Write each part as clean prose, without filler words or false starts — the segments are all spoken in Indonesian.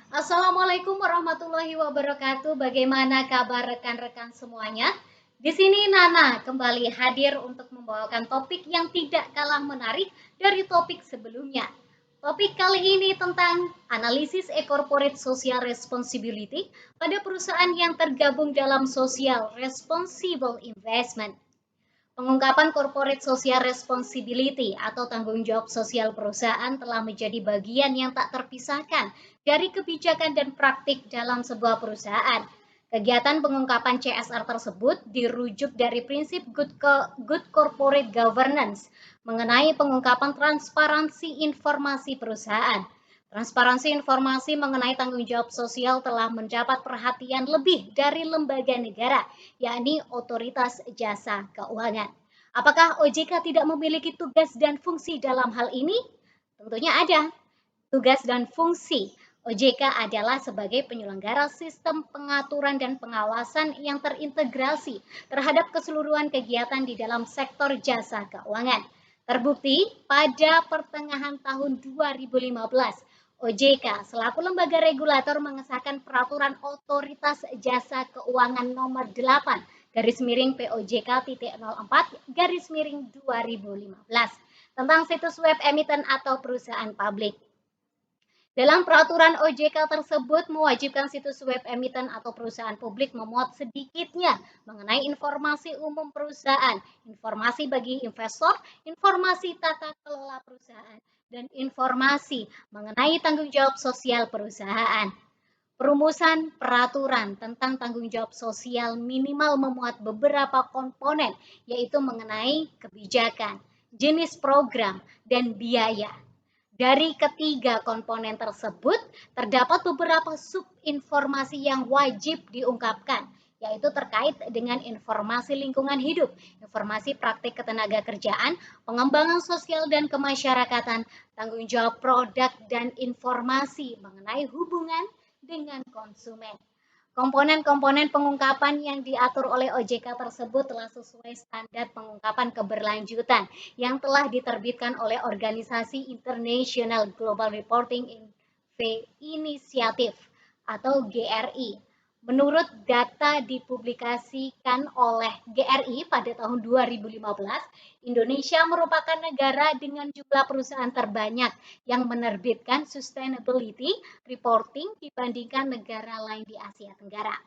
Assalamualaikum warahmatullahi wabarakatuh. Bagaimana kabar rekan-rekan semuanya? Di sini Nana kembali hadir untuk membawakan topik yang tidak kalah menarik dari topik sebelumnya. Topik kali ini tentang analisis corporate social responsibility pada perusahaan yang tergabung dalam social responsible investment. Pengungkapan corporate social responsibility atau tanggung jawab sosial perusahaan telah menjadi bagian yang tak terpisahkan dari kebijakan dan praktik dalam sebuah perusahaan. Kegiatan pengungkapan CSR tersebut dirujuk dari prinsip good corporate governance mengenai pengungkapan transparansi informasi perusahaan. Transparansi informasi mengenai tanggung jawab sosial telah mendapat perhatian lebih dari lembaga negara, yakni Otoritas Jasa Keuangan. Apakah OJK tidak memiliki tugas dan fungsi dalam hal ini? Tentunya ada. Tugas dan fungsi OJK adalah sebagai penyelenggara sistem pengaturan dan pengawasan yang terintegrasi terhadap keseluruhan kegiatan di dalam sektor jasa keuangan. Terbukti pada pertengahan tahun 2015, OJK selaku lembaga regulator mengesahkan peraturan Otoritas Jasa Keuangan nomor 8 garis miring POJK.04 garis miring 2015 tentang situs web emiten atau perusahaan publik. Dalam peraturan OJK tersebut mewajibkan situs web emiten atau perusahaan publik memuat sedikitnya mengenai informasi umum perusahaan, informasi bagi investor, informasi tata kelola perusahaan, dan informasi mengenai tanggung jawab sosial perusahaan. Perumusan peraturan tentang tanggung jawab sosial minimal memuat beberapa komponen, yaitu mengenai kebijakan, jenis program, dan biaya. Dari ketiga komponen tersebut, terdapat beberapa subinformasi yang wajib diungkapkan, yaitu terkait dengan informasi lingkungan hidup, informasi praktik ketenaga kerjaan, pengembangan sosial dan kemasyarakatan, tanggung jawab produk, dan informasi mengenai hubungan dengan konsumen. Komponen-komponen pengungkapan yang diatur oleh OJK tersebut telah sesuai standar pengungkapan keberlanjutan yang telah diterbitkan oleh Organisasi International Global Reporting Initiative atau GRI. Menurut data dipublikasikan oleh GRI pada tahun 2015, Indonesia merupakan negara dengan jumlah perusahaan terbanyak yang menerbitkan sustainability reporting dibandingkan negara lain di Asia Tenggara.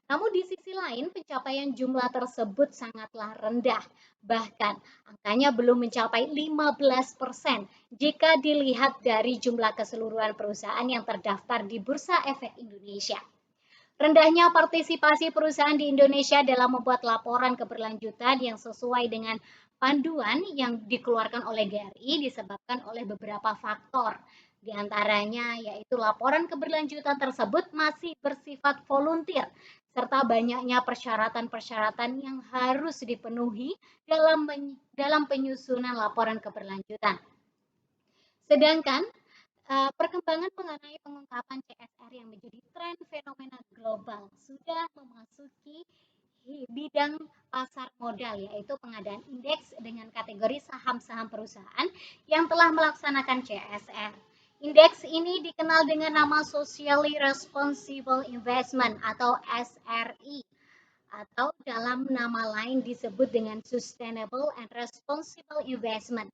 Namun di sisi lain, pencapaian jumlah tersebut sangatlah rendah. Bahkan angkanya belum mencapai 15% jika dilihat dari jumlah keseluruhan perusahaan yang terdaftar di Bursa Efek Indonesia. Rendahnya partisipasi perusahaan di Indonesia dalam membuat laporan keberlanjutan yang sesuai dengan panduan yang dikeluarkan oleh GRI disebabkan oleh beberapa faktor. Di antaranya yaitu laporan keberlanjutan tersebut masih bersifat volunteer serta banyaknya persyaratan-persyaratan yang harus dipenuhi dalam penyusunan laporan keberlanjutan. Sedangkan perkembangan mengenai pengungkapan CSR yang menjadi tren fenomena global sudah memasuki bidang pasar modal, yaitu pengadaan indeks dengan kategori saham-saham perusahaan yang telah melaksanakan CSR. Indeks ini dikenal dengan nama Socially Responsible Investment atau SRI, atau dalam nama lain disebut dengan Sustainable and Responsible Investment.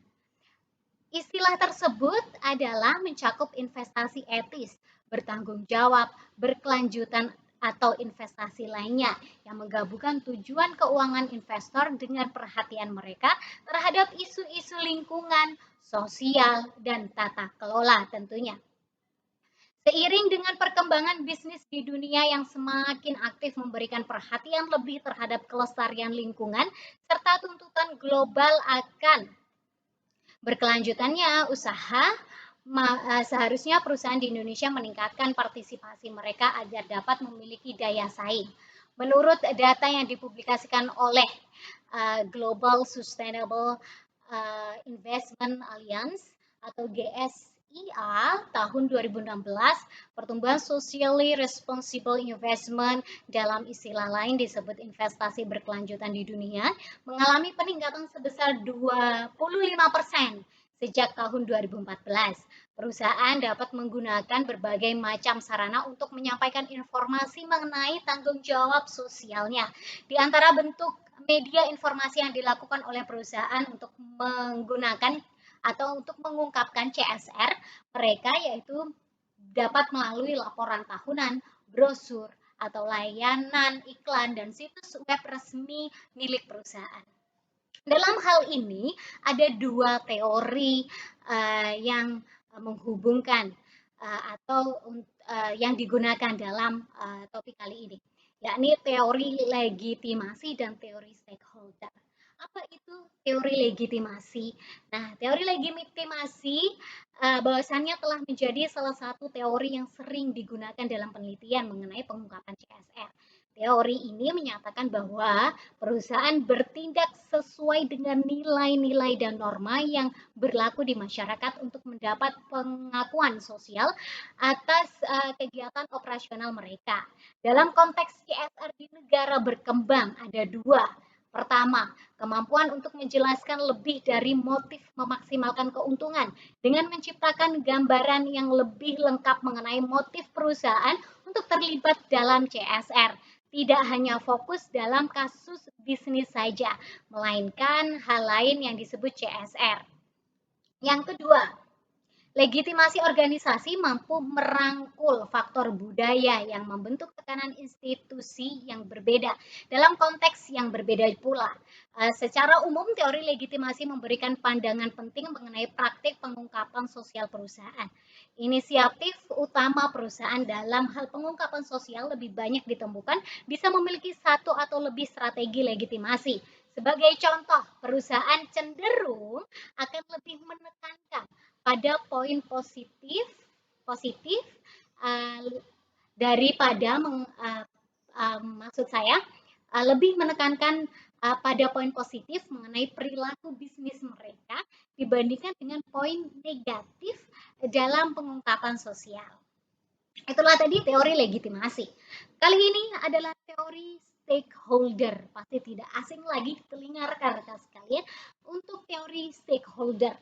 Istilah tersebut adalah mencakup investasi etis, bertanggung jawab, berkelanjutan, atau investasi lainnya yang menggabungkan tujuan keuangan investor dengan perhatian mereka terhadap isu-isu lingkungan, sosial, dan tata kelola tentunya. Seiring dengan perkembangan bisnis di dunia yang semakin aktif memberikan perhatian lebih terhadap kelestarian lingkungan serta tuntutan global akan berkelanjutannya usaha, seharusnya perusahaan di Indonesia meningkatkan partisipasi mereka agar dapat memiliki daya saing. Menurut data yang dipublikasikan oleh Global Sustainable Investment Alliance atau GSIA tahun 2016, pertumbuhan socially responsible investment dalam istilah lain disebut investasi berkelanjutan di dunia mengalami peningkatan sebesar 25% sejak tahun 2014. Perusahaan dapat menggunakan berbagai macam sarana untuk menyampaikan informasi mengenai tanggung jawab sosialnya. Di antara bentuk media informasi yang dilakukan oleh perusahaan untuk menggunakan atau untuk mengungkapkan CSR mereka yaitu dapat melalui laporan tahunan, brosur, atau layanan iklan dan situs web resmi milik perusahaan. Dalam hal ini ada dua teori yang menghubungkan atau yang digunakan dalam topik kali ini, yakni teori legitimasi dan teori stakeholder. Apa itu teori legitimasi? Nah, teori legitimasi bahwasannya telah menjadi salah satu teori yang sering digunakan dalam penelitian mengenai pengungkapan CSR. Teori ini menyatakan bahwa perusahaan bertindak sesuai dengan nilai-nilai dan norma yang berlaku di masyarakat untuk mendapat pengakuan sosial atas kegiatan operasional mereka. Dalam konteks CSR di negara berkembang ada dua. Pertama, kemampuan untuk menjelaskan lebih dari motif memaksimalkan keuntungan dengan menciptakan gambaran yang lebih lengkap mengenai motif perusahaan untuk terlibat dalam CSR. Tidak hanya fokus dalam kasus bisnis saja, melainkan hal lain yang disebut CSR. Yang kedua, legitimasi organisasi mampu merangkul faktor budaya yang membentuk tekanan institusi yang berbeda dalam konteks yang berbeda pula. Secara umum, teori legitimasi memberikan pandangan penting mengenai praktik pengungkapan sosial perusahaan. Inisiatif utama perusahaan dalam hal pengungkapan sosial lebih banyak ditemukan bisa memiliki satu atau lebih strategi legitimasi. Sebagai contoh, perusahaan cenderung akan lebih menekankan pada poin positif positif uh, daripada maksud saya lebih menekankan pada poin positif mengenai perilaku bisnis mereka dibandingkan dengan poin negatif dalam pengungkapan sosial. Itulah tadi teori legitimasi. Kali ini adalah teori stakeholder. Pasti tidak asing lagi di telinga rekan-rekan sekalian untuk teori stakeholder.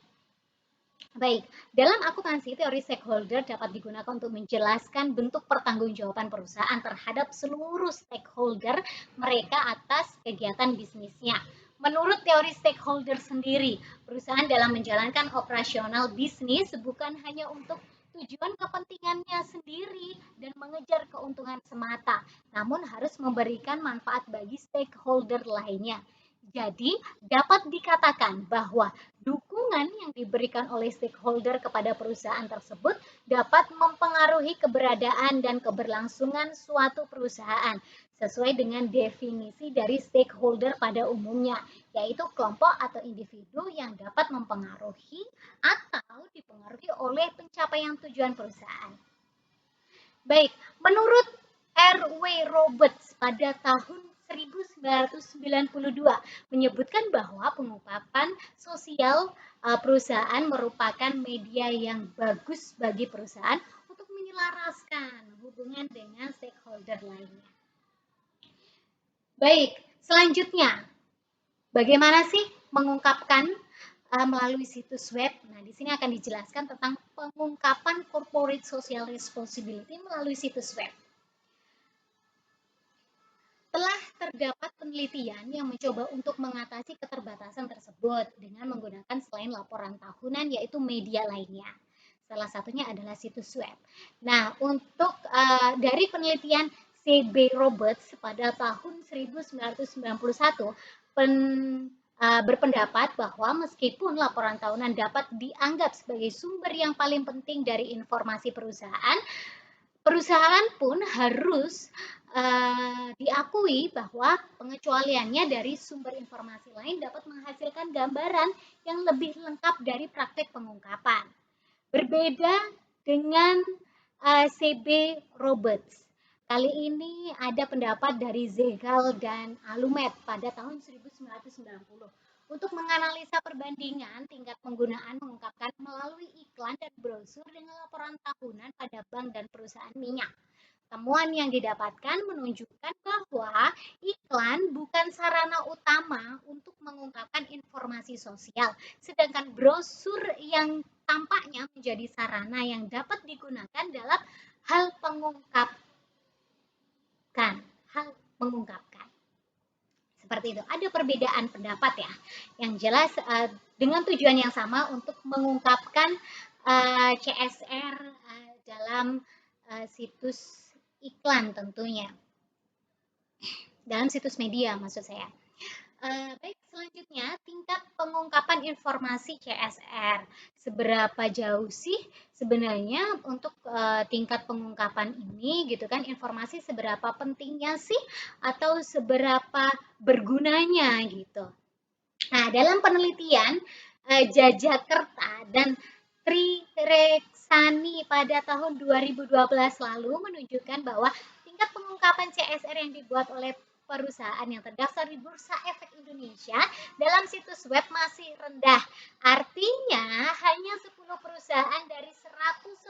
Baik, dalam akuntansi, teori stakeholder dapat digunakan untuk menjelaskan bentuk pertanggungjawaban perusahaan terhadap seluruh stakeholder mereka atas kegiatan bisnisnya. Menurut teori stakeholder sendiri, perusahaan dalam menjalankan operasional bisnis bukan hanya untuk tujuan kepentingannya sendiri dan mengejar keuntungan semata, namun harus memberikan manfaat bagi stakeholder lainnya. Jadi, dapat dikatakan bahwa dukungan yang diberikan oleh stakeholder kepada perusahaan tersebut dapat mempengaruhi keberadaan dan keberlangsungan suatu perusahaan sesuai dengan definisi dari stakeholder pada umumnya, yaitu kelompok atau individu yang dapat mempengaruhi atau dipengaruhi oleh pencapaian tujuan perusahaan. Baik, menurut R.W. Roberts pada tahun 1992 menyebutkan bahwa pengungkapan sosial perusahaan merupakan media yang bagus bagi perusahaan untuk menyelaraskan hubungan dengan stakeholder lainnya. Baik, selanjutnya bagaimana sih mengungkapkan melalui situs web? Nah, di sini akan dijelaskan tentang pengungkapan corporate social responsibility melalui situs web. Telah terdapat penelitian yang mencoba untuk mengatasi keterbatasan tersebut dengan menggunakan selain laporan tahunan yaitu media lainnya. Salah satunya adalah situs web. Nah, untuk dari penelitian C.B. Roberts pada tahun 1991 berpendapat bahwa meskipun laporan tahunan dapat dianggap sebagai sumber yang paling penting dari informasi perusahaan, perusahaan pun harus diakui bahwa pengecualiannya dari sumber informasi lain dapat menghasilkan gambaran yang lebih lengkap dari praktek pengungkapan. Berbeda dengan C.B. Roberts. Kali ini ada pendapat dari Zegal dan Alumet pada tahun 1990 untuk menganalisa perbandingan tingkat penggunaan mengungkapkan melalui iklan dan brosur dengan laporan tahunan pada bank dan perusahaan minyak. Temuan yang didapatkan menunjukkan bahwa iklan bukan sarana utama untuk mengungkapkan informasi sosial, sedangkan brosur yang tampaknya menjadi sarana yang dapat digunakan dalam hal mengungkapkan, hal mengungkapkan. Seperti itu. Ada perbedaan pendapat ya. Yang jelas dengan tujuan yang sama untuk mengungkapkan CSR dalam situs iklan tentunya. Dalam situs media maksud saya. Baik, selanjutnya tingkat pengungkapan informasi CSR. Seberapa jauh sih sebenarnya untuk tingkat pengungkapan ini gitu kan, informasi seberapa pentingnya sih atau seberapa bergunanya gitu. Nah, dalam penelitian Jajakerta dan Trireksani pada tahun 2012 lalu menunjukkan bahwa tingkat pengungkapan CSR yang dibuat oleh perusahaan yang terdaftar di Bursa Efek Indonesia dalam situs web masih rendah. Artinya hanya 10 perusahaan dari 110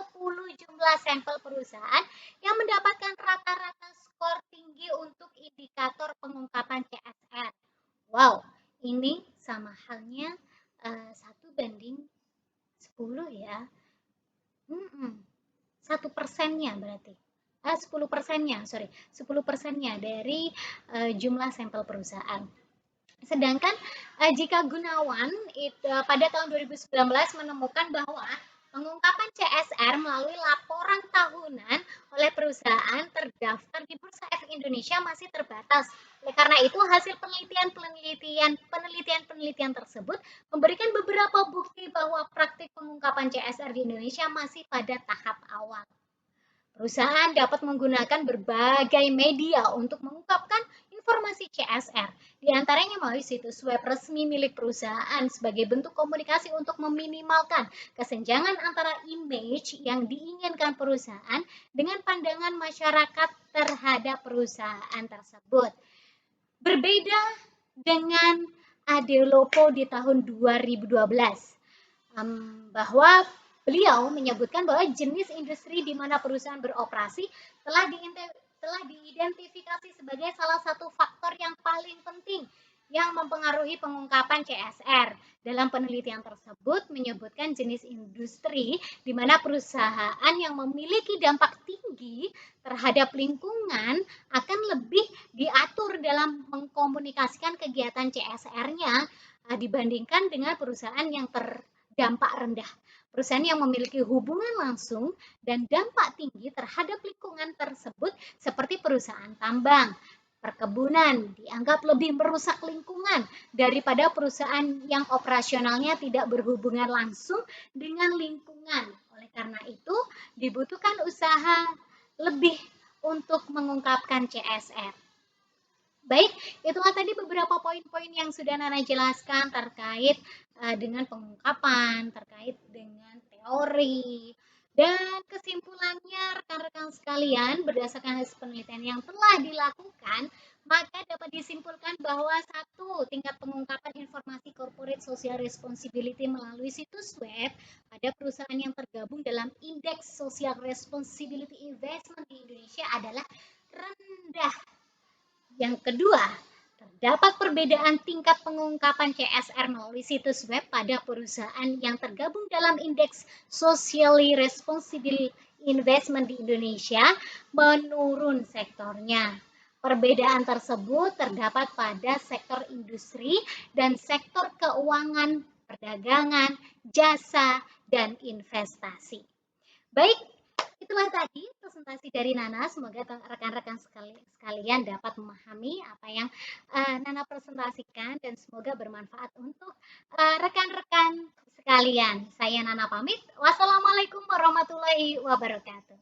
jumlah sampel perusahaan yang mendapatkan rata-rata skor tinggi untuk indikator pengungkapan CSR. Wow, ini sama halnya 1 banding 10 ya. 1%-nya berarti. 10%-nya, sorry. 10%-nya dari jumlah sampel perusahaan. Sedangkan jika Gunawan pada tahun 2019 menemukan bahwa pengungkapan CSR melalui laporan tahunan oleh perusahaan terdaftar di Bursa Efek Indonesia masih terbatas. Oleh karena itu, hasil penelitian tersebut memberikan beberapa bukti bahwa praktik pengungkapan CSR di Indonesia masih pada tahap awal. Perusahaan dapat menggunakan berbagai media untuk mengungkapkan informasi CSR, di antaranya melalui situs web resmi milik perusahaan sebagai bentuk komunikasi untuk meminimalkan kesenjangan antara image yang diinginkan perusahaan dengan pandangan masyarakat terhadap perusahaan tersebut. Berbeda dengan Adelopo di tahun 2012, bahwa beliau menyebutkan bahwa jenis industri di mana perusahaan beroperasi telah diidentifikasi sebagai salah satu faktor yang paling penting yang mempengaruhi pengungkapan CSR. Dalam penelitian tersebut menyebutkan jenis industri di mana perusahaan yang memiliki dampak tinggi terhadap lingkungan akan lebih diatur dalam mengkomunikasikan kegiatan CSR-nya dibandingkan dengan perusahaan yang terdampak rendah. Perusahaan yang memiliki hubungan langsung dan dampak tinggi terhadap lingkungan tersebut seperti perusahaan tambang, perkebunan dianggap lebih merusak lingkungan daripada perusahaan yang operasionalnya tidak berhubungan langsung dengan lingkungan. Oleh karena itu, dibutuhkan usaha lebih untuk mengungkapkan CSR. Baik, itulah tadi beberapa poin-poin yang sudah Nana jelaskan terkait dengan pengungkapan, terkait dengan teori. Dan kesimpulannya rekan-rekan sekalian, berdasarkan hasil penelitian yang telah dilakukan, maka dapat disimpulkan bahwa satu, tingkat pengungkapan informasi corporate social responsibility melalui situs web pada perusahaan yang tergabung dalam indeks social responsibility investment di Indonesia adalah rendah. Yang kedua, terdapat perbedaan tingkat pengungkapan CSR melalui situs web pada perusahaan yang tergabung dalam indeks Socially Responsible Investment di Indonesia menurun sektornya. Perbedaan tersebut terdapat pada sektor industri dan sektor keuangan, perdagangan, jasa, dan investasi. Baik, itulah tadi presentasi dari Nana. Semoga rekan-rekan sekalian dapat memahami apa yang Nana presentasikan dan semoga bermanfaat untuk rekan-rekan sekalian. Saya Nana pamit. Wassalamualaikum warahmatullahi wabarakatuh.